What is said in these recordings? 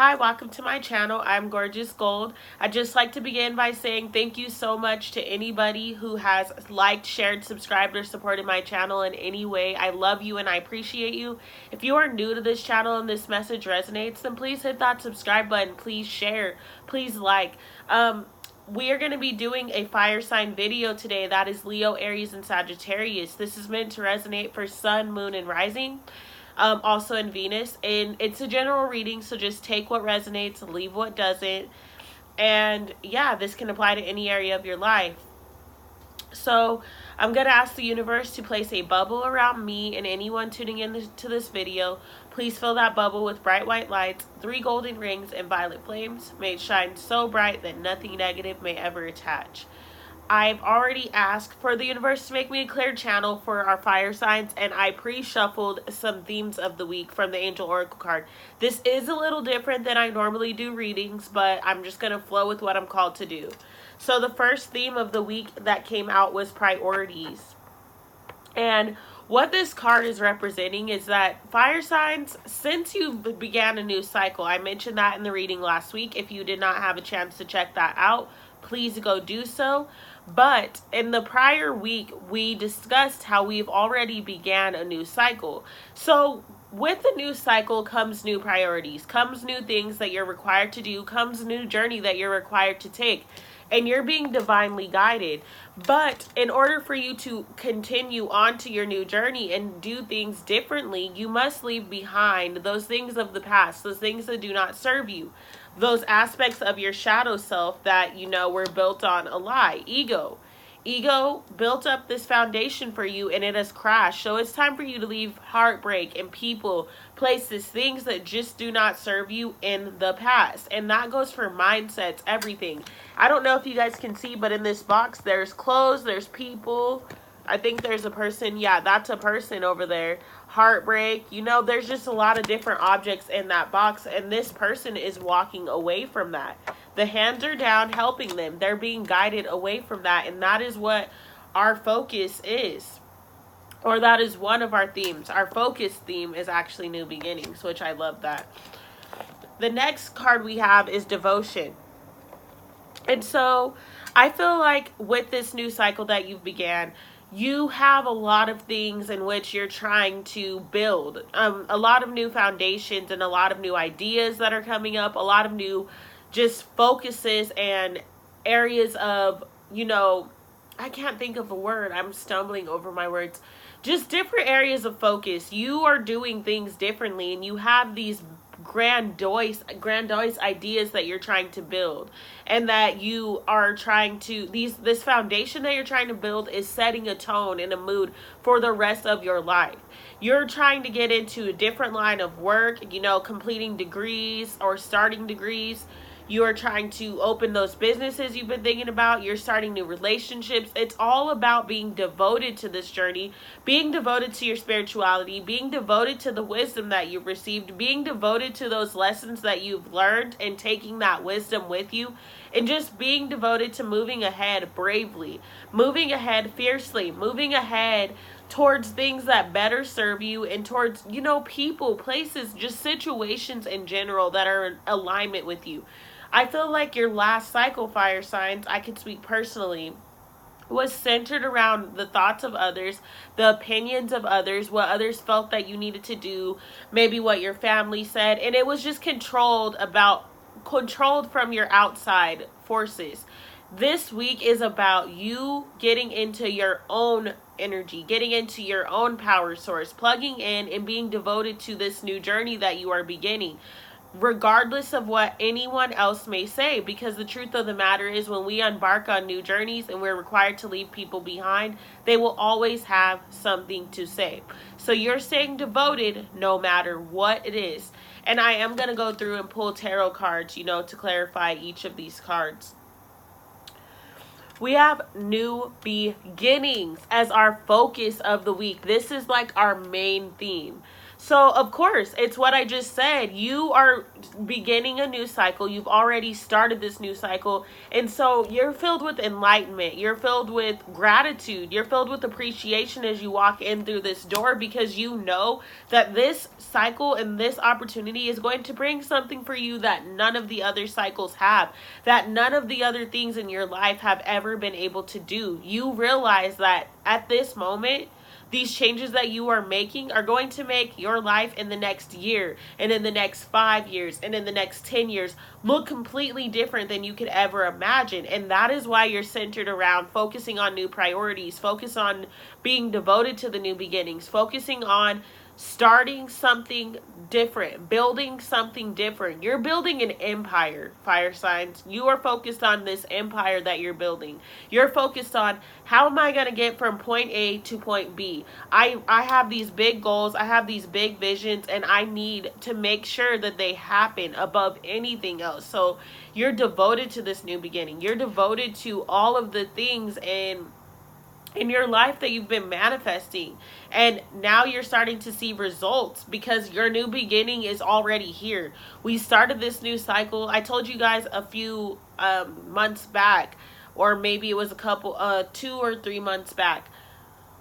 Hi, welcome to my channel. I'm Gorgeous Gold. I'd just like to begin by saying thank you so much to anybody who has liked, shared, subscribed, or supported my channel in any way. I love you and I appreciate you. If you are new to this channel and this message resonates, then please hit that subscribe button. Please share. Please like. We are going to be doing a fire sign video today. That is Leo, Aries, and Sagittarius. This is meant to resonate for Sun, Moon, and Rising. Also in Venus, and it's a general reading, so just take what resonates, leave what doesn't. And yeah, this can apply to any area of your life. So I'm going to ask the universe to place a bubble around me and anyone tuning in to this video. Please fill that bubble with bright white lights, 3 golden rings, and violet flames. May it shine so bright that nothing negative may ever attach. I've already asked for the universe to make me a clear channel for our fire signs, and I pre-shuffled some themes of the week from the Angel Oracle card. This is a little different than I normally do readings, but I'm just going to flow with what I'm called to do. So the first theme of the week that came out was priorities. And what this card is representing is that fire signs, since you began a new cycle, I mentioned that in the reading last week. If you did not have a chance to check that out, please go do so. But in the prior week, we discussed how we've already began a new cycle. So with the new cycle comes new priorities, comes new things that you're required to do, comes new journey that you're required to take. And you're being divinely guided. But in order for you to continue on to your new journey and do things differently, you must leave behind those things of the past, those things that do not serve you. Those aspects of your shadow self that, you know, were built on a lie. Ego. Ego built up this foundation for you and it has crashed. So it's time for you to leave heartbreak and people, places, things that just do not serve you in the past. And that goes for mindsets, everything. I don't know if you guys can see, but in this box, there's clothes, there's people. I think there's a person. Yeah, that's a person over there. Heartbreak. You know, there's just a lot of different objects in that box. And this person is walking away from that. The hands are down helping them. They're being guided away from that. And that is what our focus is. Or that is one of our themes. Our focus theme is actually new beginnings, which I love that. The next card we have is devotion. And so I feel like with this new cycle that you've began, you have a lot of things in which you're trying to build. A lot of new foundations and a lot of new ideas that are coming up. A lot of new just focuses and areas of, you know, I can't think of a word. I'm stumbling over my words. Just different areas of focus. You are doing things differently and you have these grandiose ideas that you're trying to build, and that you are trying to, this foundation that you're trying to build is setting a tone and a mood for the rest of your life. You're trying to get into a different line of work, you know, completing degrees or starting degrees. You are trying to open those businesses you've been thinking about. You're starting new relationships. It's all about being devoted to this journey, being devoted to your spirituality, being devoted to the wisdom that you've received, being devoted to those lessons that you've learned and taking that wisdom with you, and just being devoted to moving ahead bravely, moving ahead fiercely, moving ahead towards things that better serve you and towards, you know, people, places, just situations in general that are in alignment with you. I feel like your last cycle, fire signs, I can speak personally, was centered around the thoughts of others, the opinions of others, what others felt that you needed to do, maybe what your family said, and it was just controlled from your outside forces. This week is about you getting into your own energy, getting into your own power source, plugging in and being devoted to this new journey that you are beginning, regardless of what anyone else may say. Because the truth of the matter is, when we embark on new journeys and we're required to leave people behind, they will always have something to say. So you're staying devoted no matter what it is. And I am going to go through and pull tarot cards, you know, to clarify each of these cards. We have new beginnings as our focus of the week. This is like our main theme. So, of course, it's what I just said. You are beginning a new cycle. You've already started this new cycle. And so you're filled with enlightenment. You're filled with gratitude. You're filled with appreciation as you walk in through this door, because you know that this cycle and this opportunity is going to bring something for you that none of the other cycles have, that none of the other things in your life have ever been able to do. You realize that at this moment, these changes that you are making are going to make your life in the next year and in the next 5 years and in the next 10 years look completely different than you could ever imagine. And that is why you're centered around focusing on new priorities, focus on being devoted to the new beginnings, focusing on starting something different, building something different. You're building an empire, fire signs. You are focused on this empire that you're building. You're focused on, how am I going to get from point A to point B? I have these big goals, I have these big visions, and I need to make sure that they happen above anything else. So you're devoted to this new beginning. You're devoted to all of the things in your life that you've been manifesting, and now you're starting to see results because your new beginning is already here. We started this new cycle, I told you guys a few months back, or maybe it was a couple 2 or 3 months back.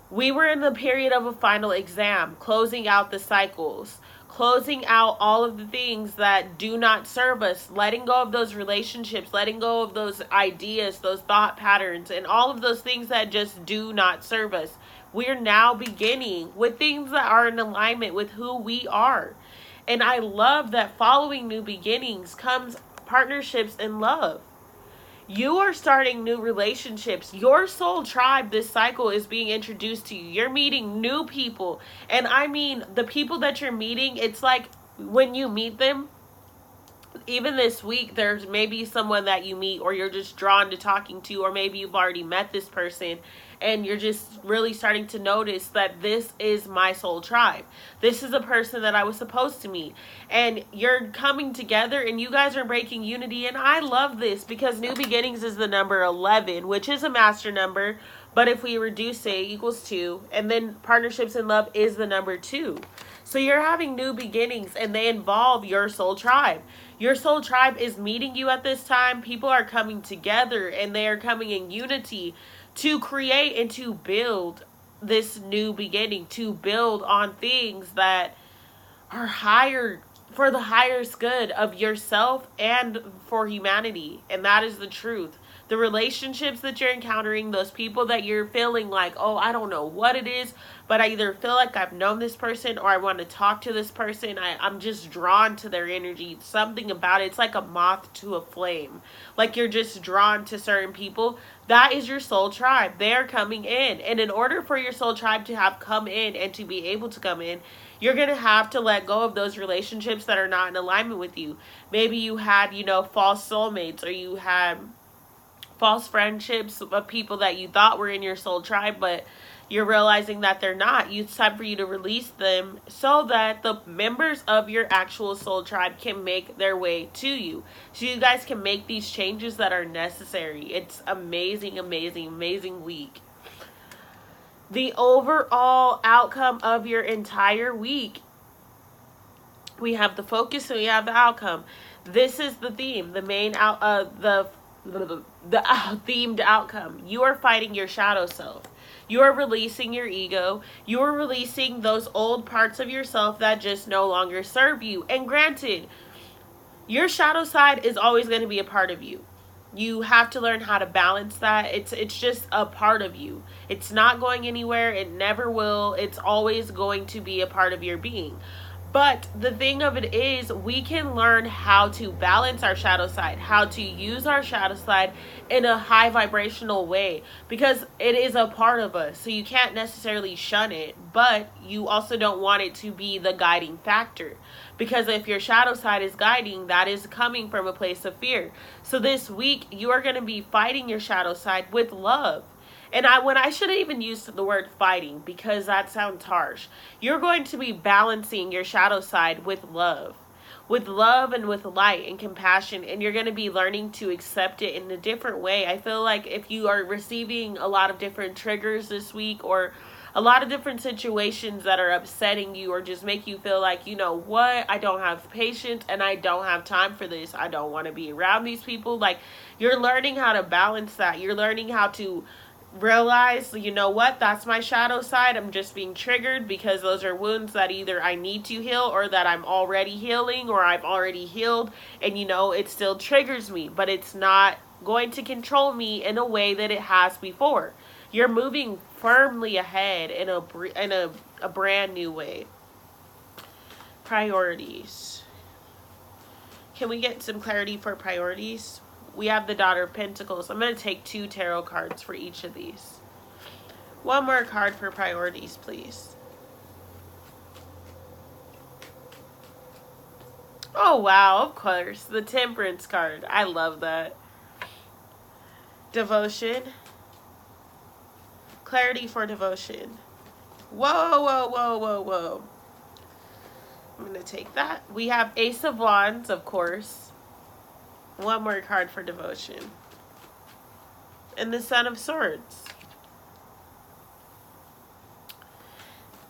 We were in the period of a final exam, closing out the cycles, closing out all of the things that do not serve us, letting go of those relationships, letting go of those ideas, those thought patterns, and all of those things that just do not serve us. We're now beginning with things that are in alignment with who we are. And I love that following new beginnings comes partnerships and love. You are starting new relationships. Your soul tribe this cycle is being introduced to you. You're meeting new people. And I mean, the people that you're meeting, it's like when you meet them, even this week, there's maybe someone that you meet or you're just drawn to talking to, or maybe you've already met this person and you're just really starting to notice that this is my soul tribe. This is a person that I was supposed to meet. And you're coming together and you guys are breaking unity. And I love this because new beginnings is the number 11, which is a master number. But if we reduce it equals 2. And then partnerships and love is the number 2. So you're having new beginnings and they involve your soul tribe. Your soul tribe is meeting you at this time. People are coming together and they are coming in unity to create and to build this new beginning, to build on things that are higher, for the highest good of yourself and for humanity. And that is the truth. The relationships that you're encountering, those people that you're feeling like, oh, I don't know what it is, but I either feel like I've known this person or I want to talk to this person. I'm just drawn to their energy. Something about it. It's like a moth to a flame. Like you're just drawn to certain people. That is your soul tribe. They're coming in. And in order for your soul tribe to have come in and to be able to come in, you're going to have to let go of those relationships that are not in alignment with you. Maybe you had, false soulmates, or you had false friendships of people that you thought were in your soul tribe, but you're realizing that they're not. It's time for you to release them so that the members of your actual soul tribe can make their way to you. So you guys can make these changes that are necessary. It's amazing, amazing, amazing week. The overall outcome of your entire week. We have the focus and we have the outcome. This is the theme, the main themed outcome. You are fighting your shadow self. You are releasing your ego. You are releasing those old parts of yourself that just no longer serve you. And granted, your shadow side is always going to be a part of you. You have to learn how to balance that. It's just a part of you. It's not going anywhere. It never will. It's always going to be a part of your being. But the thing of it is, we can learn how to balance our shadow side, how to use our shadow side in a high vibrational way, because it is a part of us. So you can't necessarily shun it, but you also don't want it to be the guiding factor. Because if your shadow side is guiding, that is coming from a place of fear. So this week, you are going to be fighting your shadow side with love. And I shouldn't even use the word fighting, because that sounds harsh. You're going to be balancing your shadow side with love and with light and compassion. And you're going to be learning to accept it in a different way. I feel like if you are receiving a lot of different triggers this week, or a lot of different situations that are upsetting you or just make you feel like, you know what, I don't have patience and I don't have time for this. I don't want to be around these people. Like, you're learning how to balance that. You're learning how to realize, you know what, that's my shadow side. I'm just being triggered because those are wounds that either I need to heal or that I'm already healing or I've already healed. And, you know, it still triggers me, but it's not going to control me in a way that it has before. You're moving firmly ahead in a brand new way. Priorities. Can we get some clarity for priorities? We have the Daughter of Pentacles. I'm going to take 2 tarot cards for each of these. One more card for priorities, please. Oh, wow, of course. The Temperance card. I love that. Devotion. Clarity for devotion. Whoa, whoa, whoa, whoa, whoa. I'm going to take that. We have Ace of Wands, of course. One more card for devotion. And the Son of Swords.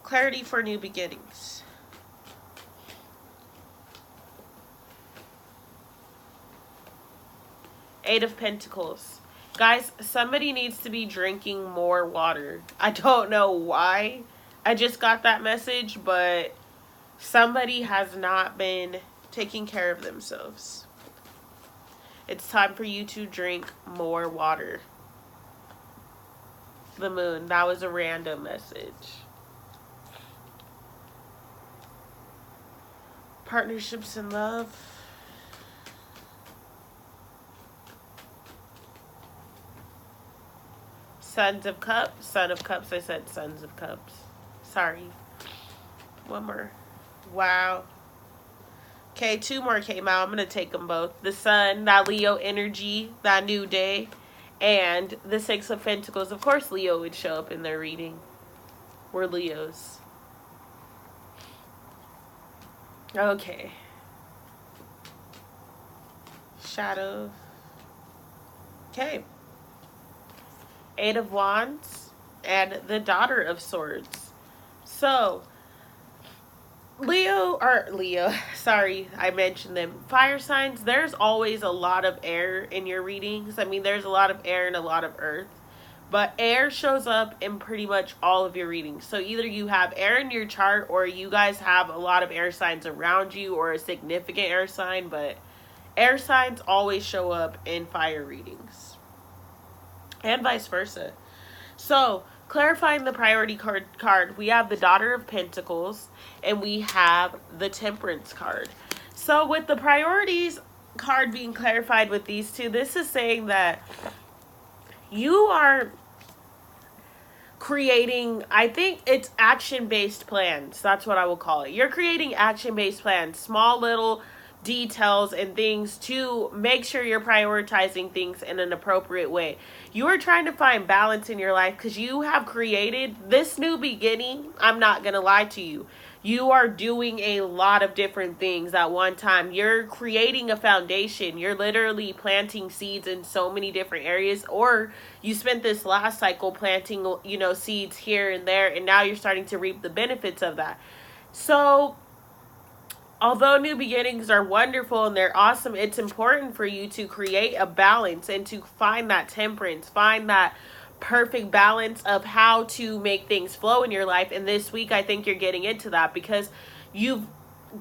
Clarity for new beginnings. Eight of Pentacles. Guys, somebody needs to be drinking more water. I don't know why I just got that message, but somebody has not been taking care of themselves. It's time for you to drink more water. The Moon. That was a random message. Partnerships and love. Sons of Cups. Son of Cups. I said Sons of Cups. Sorry. One more. Wow. Okay, 2 more came out. I'm going to take them both. The Sun, that Leo energy, that new day. And the 6 of Pentacles. Of course Leo would show up in their reading. We're Leos. Okay. Shadow. Okay. 8 of Wands and the Daughter of Swords. So, Leo, sorry, I mentioned them. Fire signs, there's always a lot of air in your readings. I mean, there's a lot of air and a lot of earth. But air shows up in pretty much all of your readings. So either you have air in your chart or you guys have a lot of air signs around you or a significant air sign. But air signs always show up in fire readings. And vice versa. So, clarifying the priority card, we have the Daughter of Pentacles and we have the Temperance card. So, with the priorities card being clarified with these two, this is saying that you are creating, I think it's action-based plans. That's what I will call it. You're creating action-based plans, small little details and things to make sure you're prioritizing things in an appropriate way. You are trying to find balance in your life because you have created this new beginning. I'm not going to lie to you. You are doing a lot of different things at one time. You're creating a foundation. You're literally planting seeds in so many different areas. Or you spent this last cycle planting, you know, seeds here and there. And now you're starting to reap the benefits of that. So, although new beginnings are wonderful and they're awesome, it's important for you to create a balance and to find that temperance, find that perfect balance of how to make things flow in your life. And this week, I think you're getting into that because you've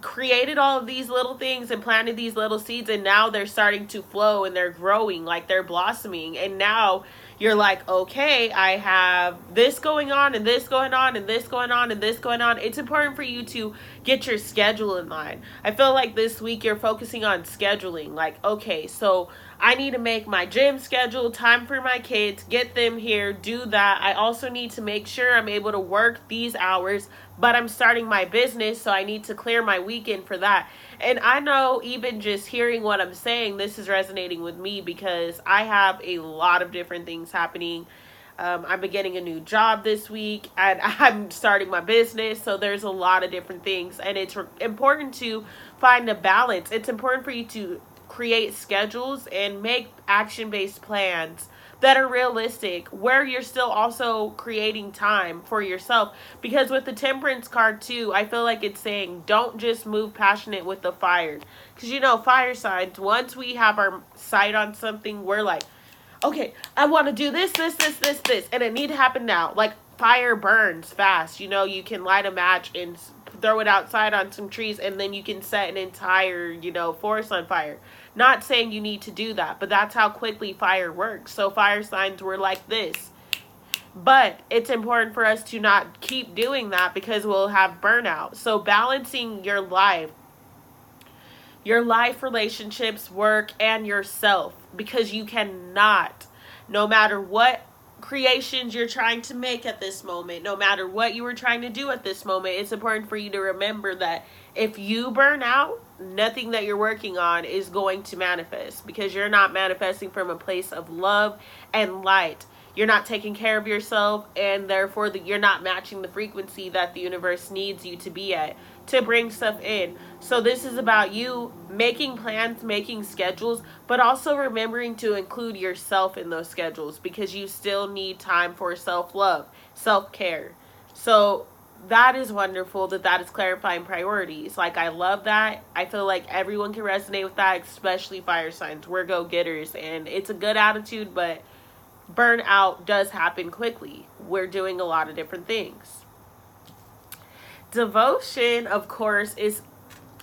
created all of these little things and planted these little seeds, and now they're starting to flow and they're growing, like they're blossoming. And now you're like, okay, I have this going on and this going on and this going on and this going on. It's important for you to get your schedule in line. I feel like this week you're focusing on scheduling. Like, okay, so I need to make my gym schedule, time for my kids, get them here, do that. I also need to make sure I'm able to work these hours, but I'm starting my business, so I need to clear my weekend for that. And I know even just hearing what I'm saying, this is resonating with me because I have a lot of different things happening. I'm beginning a new job this week and I'm starting my business. So there's a lot of different things, and it's important to find a balance. It's important for you to create schedules and make action-based plans that are realistic, where you're still also creating time for yourself. Because with the Temperance card too, I feel like it's saying don't just move passionate with the fire. Because you know, fire signs, once we have our sight on something, we're like, okay, I want to do this, and it need to happen now. Like, fire burns fast. You know, you can light a match and throw it outside on some trees, and then you can set an entire, you know, forest on fire. Not saying you need to do that, but that's how quickly fire works. So fire signs were like this. But it's important for us to not keep doing that because we'll have burnout. So balancing your life, relationships, work, and yourself, because you cannot, no matter what creations you're trying to make at this moment, no matter what you were trying to do at this moment, it's important for you to remember that if you burn out, nothing that you're working on is going to manifest, because you're not manifesting from a place of love and light. You're not taking care of yourself, and therefore you're not matching the frequency that the universe needs you to be at to bring stuff in. So this is about you making plans, making schedules, but also remembering to include yourself in those schedules, because you still need time for self-love, self-care. So that is wonderful that is clarifying priorities. Like, I love that. I feel like everyone can resonate with that, especially fire signs. We're go-getters, and it's a good attitude, but burnout does happen quickly. We're doing a lot of different things. Devotion, of course, is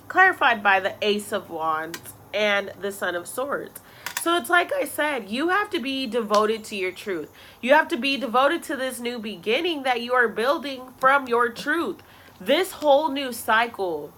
clarified by the Ace of Wands and the Son of Swords. So it's like I said, you have to be devoted to your truth. You have to be devoted to this new beginning that you are building from your truth. This whole new cycle,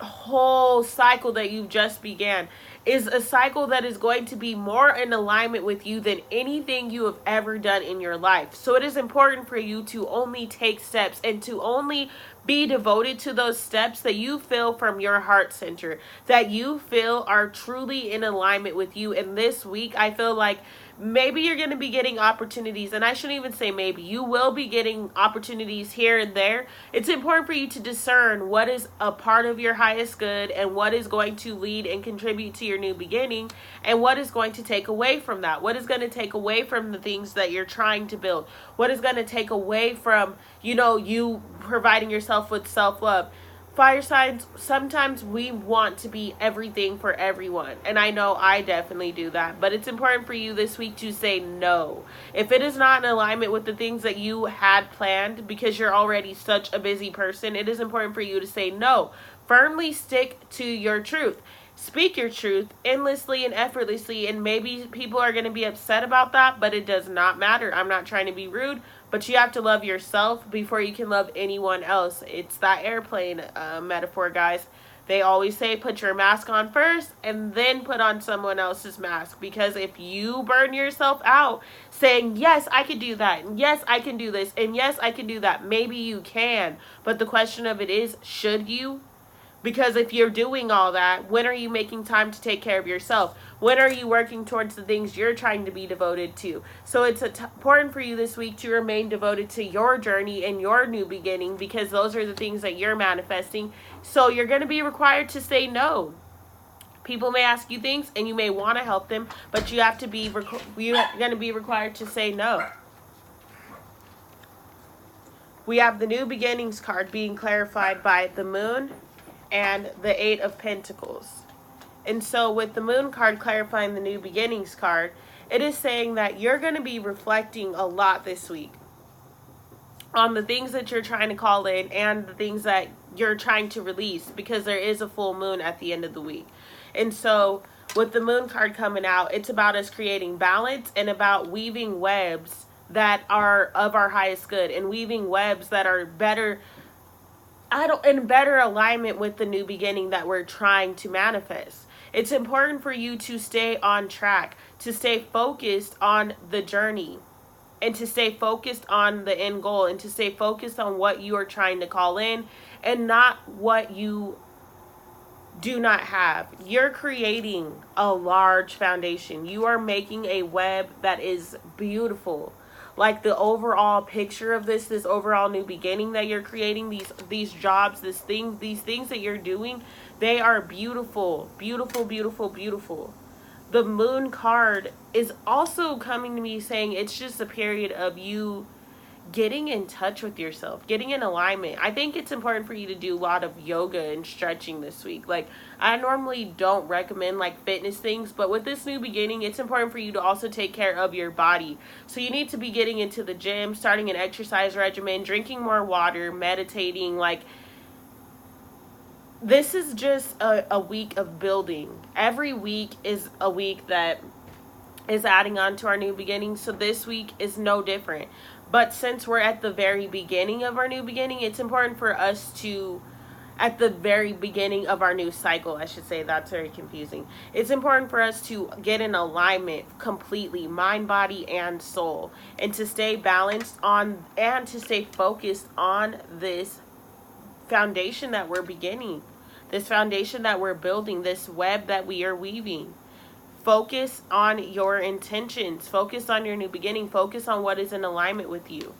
that you've just began, is a cycle that is going to be more in alignment with you than anything you have ever done in your life. So it is important for you to only take steps and to only be devoted to those steps that you feel from your heart center, that you feel are truly in alignment with you. And this week, I feel like maybe you're going to be getting opportunities, and I shouldn't even say maybe, you will be getting opportunities here and there. It's important for you to discern what is a part of your highest good and what is going to lead and contribute to your new beginning, and what is going to take away from that. What is going to take away from the things that you're trying to build? What is going to take away from, you know, you providing yourself with self-love? Fire signs, sometimes we want to be everything for everyone. And I know I definitely do that. But it's important for you this week to say no. If it is not in alignment with the things that you had planned, because you're already such a busy person, it is important for you to say no. Firmly stick to your truth. Speak your truth endlessly and effortlessly, and maybe people are going to be upset about that, but it does not matter. I'm not trying to be rude, but you have to love yourself before you can love anyone else. It's that airplane metaphor, guys. They always say put your mask on first and then put on someone else's mask, because if you burn yourself out saying, yes, I can do that, and yes, I can do this, and yes, I can do that, maybe you can, but the question of it is, should you? Because if you're doing all that, when are you making time to take care of yourself? When are you working towards the things you're trying to be devoted to? So it's important for you this week to remain devoted to your journey and your new beginning, because those are the things that you're manifesting. So you're going to be required to say no. People may ask you things and you may want to help them, but you have to be you're going to be required to say no. We have the New Beginnings card being clarified by the Moon and the Eight of Pentacles. And so with the Moon card clarifying the New Beginnings card, it is saying that you're going to be reflecting a lot this week on the things that you're trying to call in and the things that you're trying to release, because there is a full moon at the end of the week. And so with the Moon card coming out, it's about us creating balance and about weaving webs that are of our highest good, and weaving webs that are in better alignment with the new beginning that we're trying to manifest. It's important for you to stay on track, to stay focused on the journey, and to stay focused on the end goal, and to stay focused on what you are trying to call in and not what you do not have. You're creating a large foundation. You are making a web that is beautiful. Like the overall picture of this overall new beginning that you're creating, these jobs, these things that you're doing, they are beautiful, beautiful, beautiful, beautiful. the moon card is also coming to me saying it's just a period of you getting in touch with yourself, getting in alignment. I think it's important for you to do a lot of yoga and stretching this week. Like, I normally don't recommend like fitness things, but with this new beginning, it's important for you to also take care of your body. So you need to be getting into the gym, starting an exercise regimen, drinking more water, meditating. Like, this is just a week of building. Every week is a week that is adding on to our new beginning. So this week is no different. But since we're at the very beginning of our new beginning, it's important for us to, at the very beginning of our new cycle, I should say, that's very confusing. It's important for us to get in alignment completely, mind, body, and soul, and to stay balanced on, and to stay focused on this foundation that we're beginning, this foundation that we're building, this web that we are weaving. Focus on your intentions. Focus on your new beginning. Focus on what is in alignment with you.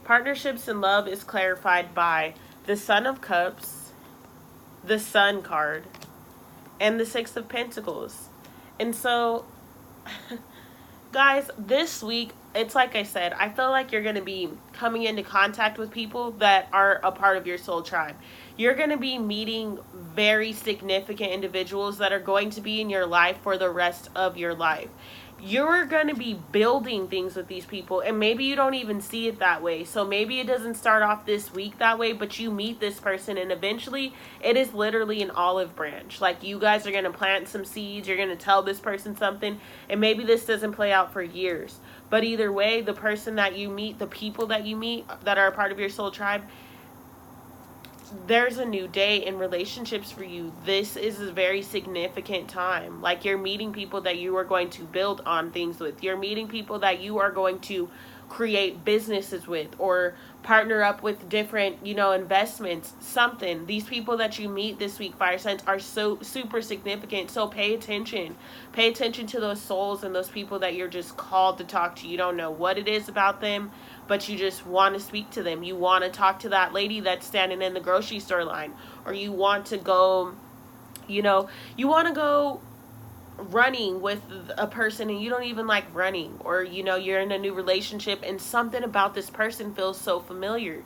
Partnerships and love is clarified by the Son of Cups, the Sun card, and the Six of Pentacles. And so, guys, this week, it's like I said, I feel like you're going to be coming into contact with people that are a part of your soul tribe. You're going to be meeting very significant individuals that are going to be in your life for the rest of your life. You're going to be building things with these people, and maybe you don't even see it that way. So maybe it doesn't start off this week that way, but you meet this person and eventually it is literally an olive branch. Like, you guys are going to plant some seeds, you're going to tell this person something, and maybe this doesn't play out for years. But either way, the person that you meet, the people that you meet that are a part of your soul tribe, there's a new day in relationships for you. This is a very significant time. Like, you're meeting people that you are going to build on things with. You're meeting people that you are going to create businesses with or partner up with different, investments, something. These people that you meet this week, fire signs, are so super significant. So pay attention. Pay attention to those souls and those people that you're just called to talk to. You don't know what it is about them, but you just want to speak to them. You want to talk to that lady that's standing in the grocery store line, or you want to go, you want to go running with a person and you don't even like running, or you're in a new relationship and something about this person feels so familiar.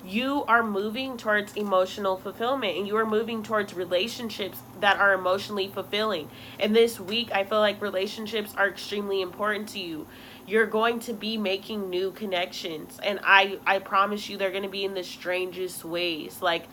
You are moving towards emotional fulfillment, and you are moving towards relationships that are emotionally fulfilling. And this week, I feel like relationships are extremely important to you. You're going to be making new connections, and I promise you they're going to be in the strangest ways. Like,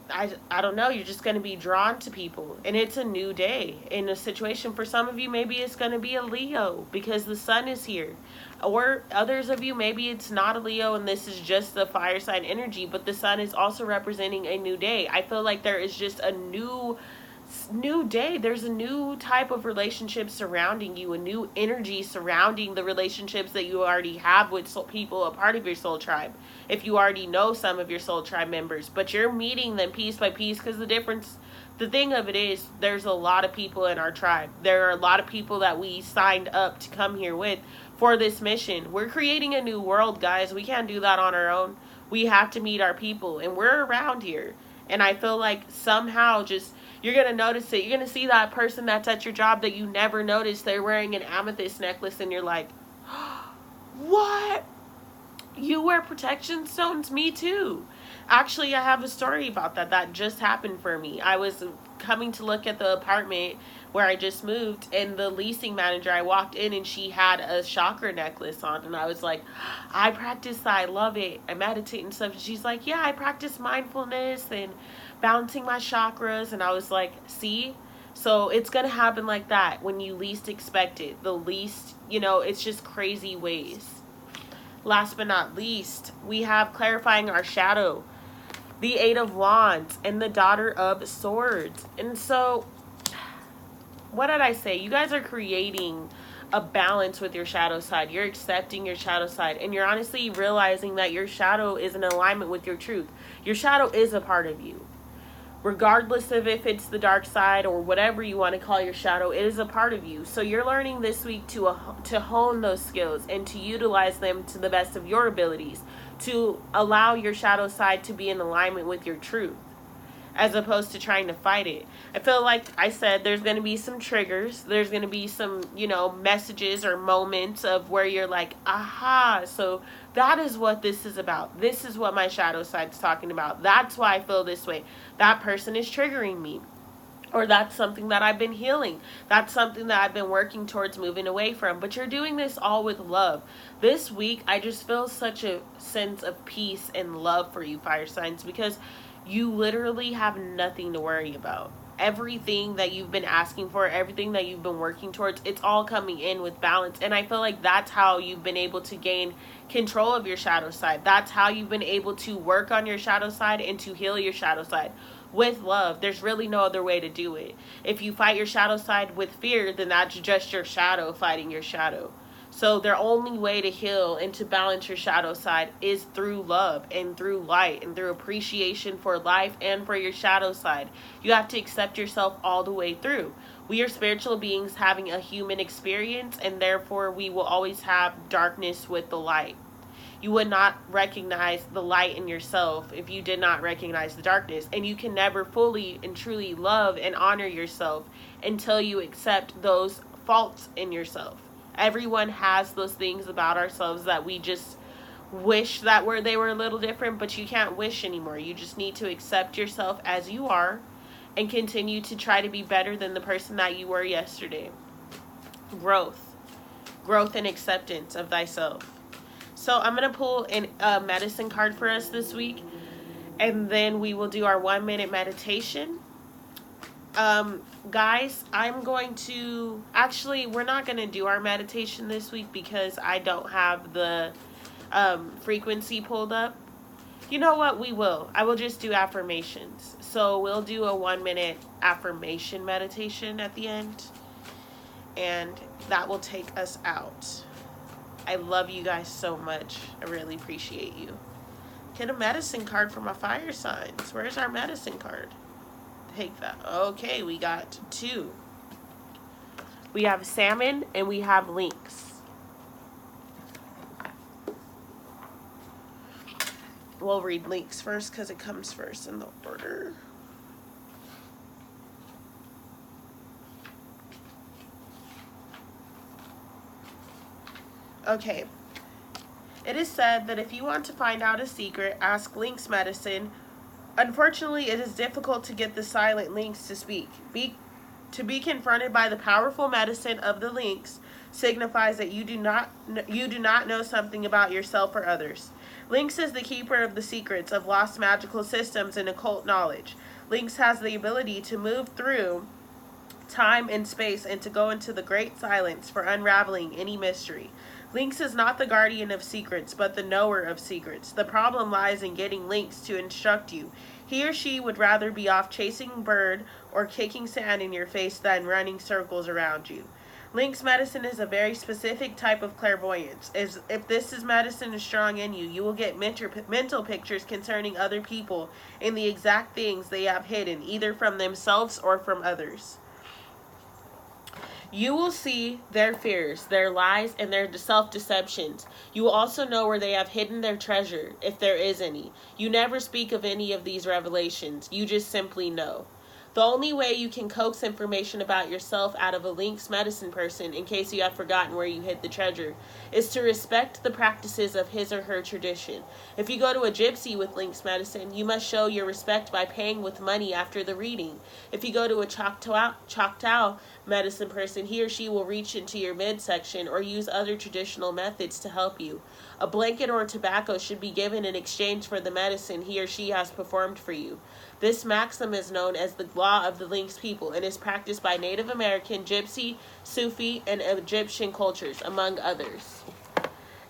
I don't know, you're just going to be drawn to people, and it's a new day in a situation. For some of you, maybe it's going to be a Leo because the sun is here, or others of you, maybe it's not a Leo and this is just the fire sign energy, but the sun is also representing a new day. I feel like there is just a new day. There's a new type of relationship surrounding you, a new energy surrounding the relationships that you already have with people, a part of your soul tribe. If you already know some of your soul tribe members, but you're meeting them piece by piece, because the thing of it is, there's a lot of people in our tribe. There are a lot of people that we signed up to come here with for this mission. We're creating a new world, guys. We can't do that on our own. We have to meet our people, and we're around here. And I feel like somehow just, you're going to notice it. You're going to see that person that's at your job that you never noticed. They're wearing an amethyst necklace, and you're like, what? You wear protection stones? Me too. Actually, I have a story about that. That just happened for me. I was coming to look at the apartment where I just moved, and the leasing manager, I walked in and she had a chakra necklace on, and I was like, I practice that. I love it. I meditate and stuff. And she's like, yeah, I practice mindfulness and balancing my chakras. And I was like, see? So it's going to happen like that when you least expect it. The least, it's just crazy ways. Last but not least, we have clarifying our shadow, the Eight of Wands, and the Daughter of Swords. And so, what did I say? You guys are creating a balance with your shadow side. You're accepting your shadow side, and you're honestly realizing that your shadow is in alignment with your truth. Your shadow is a part of you. Regardless of if it's the dark side or whatever you want to call your shadow, it is a part of you. So you're learning this week to hone those skills and to utilize them to the best of your abilities, to allow your shadow side to be in alignment with your truth. as opposed to trying to fight it. I feel like I said there's going to be some triggers. There's going to be some, messages or moments of where you're like, aha, so that is what this is about. This is what my shadow side's talking about. That's why I feel this way. That person is triggering me. Or that's something that I've been healing. That's something that I've been working towards moving away from. But you're doing this all with love. This week, I just feel such a sense of peace and love for you, fire signs, because you literally have nothing to worry about. Everything that you've been asking for, everything that you've been working towards, it's all coming in with balance. And I feel like that's how you've been able to gain control of your shadow side. That's how you've been able to work on your shadow side and to heal your shadow side. With love. There's really no other way to do it. If you fight your shadow side with fear, then that's just your shadow fighting your shadow. So the only way to heal and to balance your shadow side is through love and through light and through appreciation for life and for your shadow side. You have to accept yourself all the way through. We are spiritual beings having a human experience, and therefore we will always have darkness with the light. You would not recognize the light in yourself if you did not recognize the darkness. And you can never fully and truly love and honor yourself until you accept those faults in yourself. Everyone has those things about ourselves that we just wish that they were a little different, but you can't wish anymore. You just need to accept yourself as you are and continue to try to be better than the person that you were yesterday. Growth and acceptance of thyself. So I'm going to pull a medicine card for us this week, and then we will do our 1-minute meditation. Guys, I'm going to, actually, we're not going to do our meditation this week because I don't have the frequency pulled up. You know what? We will. I will just do affirmations. So we'll do a 1-minute affirmation meditation at the end, and that will take us out. I love you guys so much. I really appreciate you. Get a medicine card for my fire signs. Where's our medicine card? Take that. Okay, we got 2. We have salmon and we have lynx. We'll read lynx first because it comes first in the order. Okay. It is said that if you want to find out a secret, ask lynx medicine. Unfortunately, it is difficult to get the silent lynx to speak. To be confronted by the powerful medicine of the lynx signifies that you do not know something about yourself or others. Lynx is the keeper of the secrets of lost magical systems and occult knowledge. Lynx has the ability to move through time and space and to go into the great silence for unraveling any mystery. Lynx is not the guardian of secrets, but the knower of secrets. The problem lies in getting Lynx to instruct you. He or she would rather be off chasing bird or kicking sand in your face than running circles around you. Lynx medicine is a very specific type of clairvoyance. If this medicine is strong in you, you will get mental pictures concerning other people and the exact things they have hidden, either from themselves or from others. You will see their fears, their lies, and their self-deceptions. You will also know where they have hidden their treasure, if there is any. You never speak of any of these revelations. You just simply know. The only way you can coax information about yourself out of a lynx medicine person, in case you have forgotten where you hid the treasure, is to respect the practices of his or her tradition. If you go to a gypsy with lynx medicine, you must show your respect by paying with money after the reading. If you go to a Choctaw medicine person, he or she will reach into your midsection or use other traditional methods to help you. A blanket or tobacco should be given in exchange for the medicine he or she has performed for you. This maxim is known as the law of the lynx people and is practiced by Native American, Gypsy, Sufi, and Egyptian cultures, among others.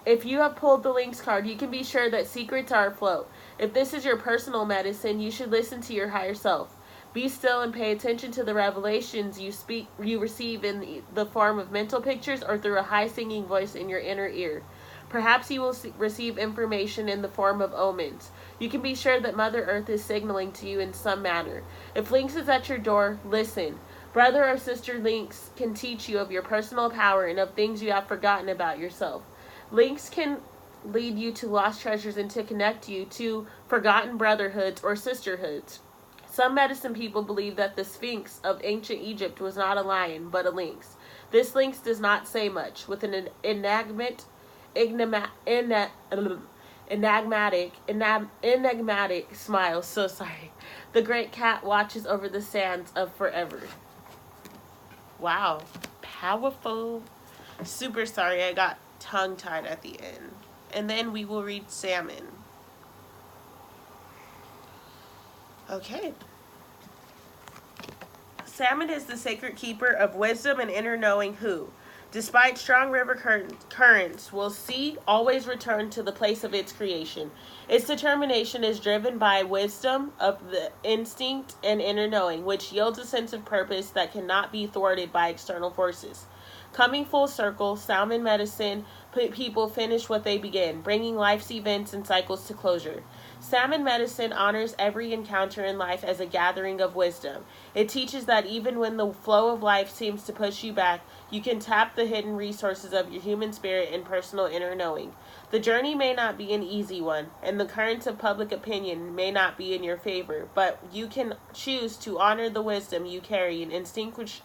If you have pulled the lynx card, you can be sure that secrets are afloat. If this is your personal medicine, you should listen to your higher self. Be still and pay attention to the revelations you receive in the form of mental pictures or through a high singing voice in your inner ear. Perhaps you will receive information in the form of omens. You can be sure that Mother Earth is signaling to you in some manner. If Lynx is at your door, listen. Brother or sister Lynx can teach you of your personal power and of things you have forgotten about yourself. Lynx can lead you to lost treasures and to connect you to forgotten brotherhoods or sisterhoods. Some medicine people believe that the Sphinx of ancient Egypt was not a lion, but a lynx. This lynx does not say much. With an enigmatic smile, so sorry, the great cat watches over the sands of forever. Wow. Powerful. Super sorry, I got tongue-tied at the end. And then we will read salmon. Okay. Salmon is the sacred keeper of wisdom and inner knowing who, despite strong river currents, will see always return to the place of its creation. Its determination is driven by wisdom of the instinct and inner knowing, which yields a sense of purpose that cannot be thwarted by external forces. Coming full circle, salmon medicine people finish what they begin, bringing life's events and cycles to closure. Salmon medicine honors every encounter in life as a gathering of wisdom. It teaches that even when the flow of life seems to push you back, you can tap the hidden resources of your human spirit and personal inner knowing. The journey may not be an easy one, and the currents of public opinion may not be in your favor, but you can choose to honor the wisdom you carry and instinctually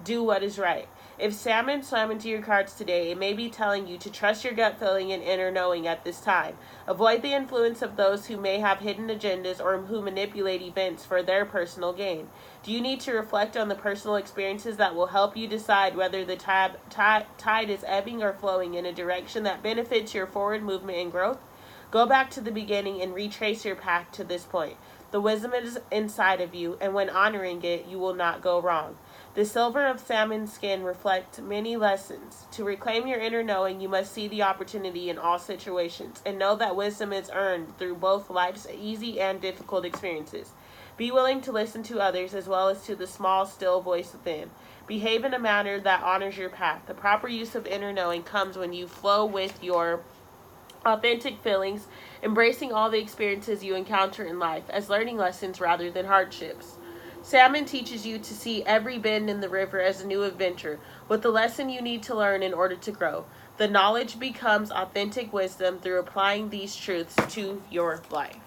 do what is right. If salmon swam into your cards today, it may be telling you to trust your gut feeling and inner knowing at this time. Avoid the influence of those who may have hidden agendas or who manipulate events for their personal gain. Do you need to reflect on the personal experiences that will help you decide whether the tide is ebbing or flowing in a direction that benefits your forward movement and growth? Go back to the beginning and retrace your path to this point. The wisdom is inside of you, and when honoring it, you will not go wrong. The silver of salmon skin reflects many lessons. To reclaim your inner knowing, you must see the opportunity in all situations, and know that wisdom is earned through both life's easy and difficult experiences. Be willing to listen to others as well as to the small, still voice within. Behave in a manner that honors your path. The proper use of inner knowing comes when you flow with your authentic feelings, embracing all the experiences you encounter in life as learning lessons rather than hardships. Salmon teaches you to see every bend in the river as a new adventure, with the lesson you need to learn in order to grow. The knowledge becomes authentic wisdom through applying these truths to your life.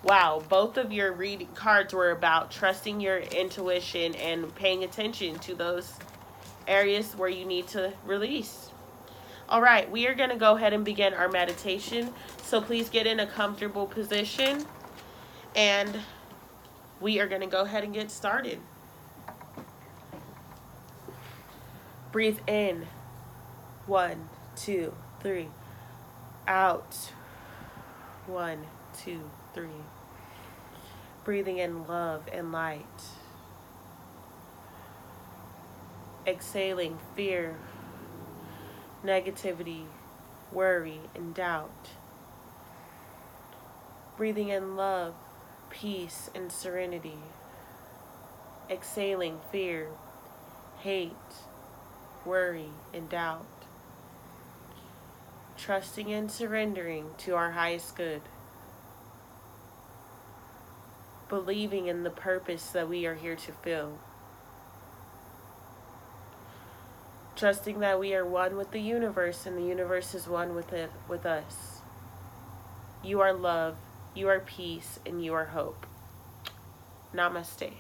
Wow, both of your reading cards were about trusting your intuition and paying attention to those areas where you need to release. All right, we are going to go ahead and begin our meditation. So please get in a comfortable position, and we are going to go ahead and get started. Breathe in. 1, 2, 3. Out. 1, 2, 3. Breathing in love and light. Exhaling fear, negativity, worry, and doubt. Breathing in love, peace, and serenity. Exhaling fear, hate, worry, and doubt. Trusting and surrendering to our highest good. Believing in the purpose that we are here to fill. Trusting that we are one with the universe and the universe is one with us. You are love, you are peace, and you are hope. Namaste.